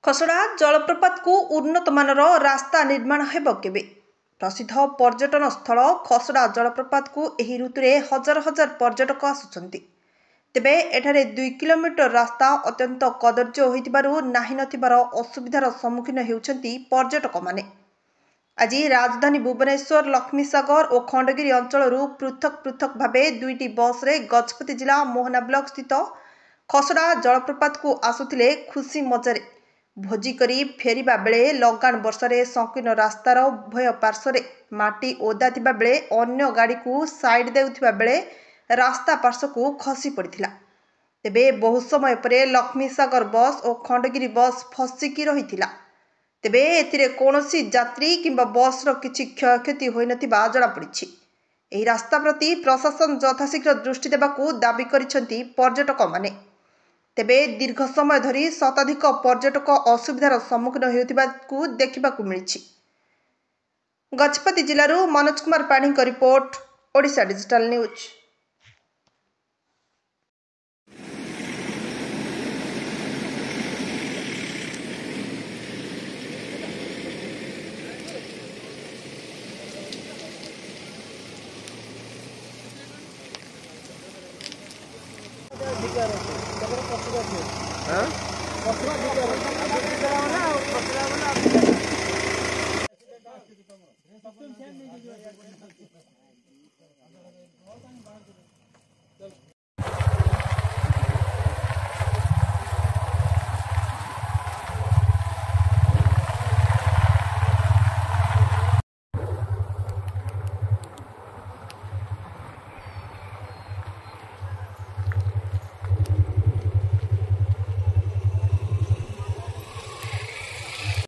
खसड़ा जलप्रपात को उन्नत मानर रास्ता निर्माण हेब केबे। प्रसिद्ध पर्यटन स्थल खसड़ा जलप्रपात को एही ऋतु में हजार हजार पर्यटक आसुचंती। तेबे एठारे 2 किलोमीटर रास्ता अत्यंत कदर्य होइतिबारु नाही नथिबार असुविधार सम्मुखीन हेउछंती पर्यटक माने। आज राजधानी भुवनेश्वर लक्ष्मीसागर और खंडगिरी अंचल पृथक पृथक भावे दुईटी बस रे गजपति जिला मोहना ब्लॉक स्थित खसड़ा जलप्रपात को आसुथिले खुशी मजारे भोजी करी फेरिबा बेले लगाण वर्षारे संकीर्ण रास्तार उभय पार्श्वरे माटी ओदा थिबा बेले अन्य गाड़ी को साइड देउथिबा बेले रास्ता पार्श्व को खसी पड़िथिला। तेबे बहु समय परे लक्ष्मीसागर बस और खंडगिरी बस फसिकी रहिथिला। तेबे एथिरे कोनोसी यात्री किंबा बस रो किछि क्षयक्षति होई नथिबा जणा पड़िछि। एही रास्ता प्रति प्रशासन यथाशीघ्र दृष्टि देबाकू दाबी करिसेंती पर्यटक माने। तेबे दीर्घ समय धरी शताधिक पर्यटक असुविधार सम्मुखीन हेउथिबाकू देखिबाकू मिलिछि। गजपति जिल्लारू मनोज कुमार पाणी का रिपोर्ट, ओडिशा डिजिटल न्यूज। हाँ?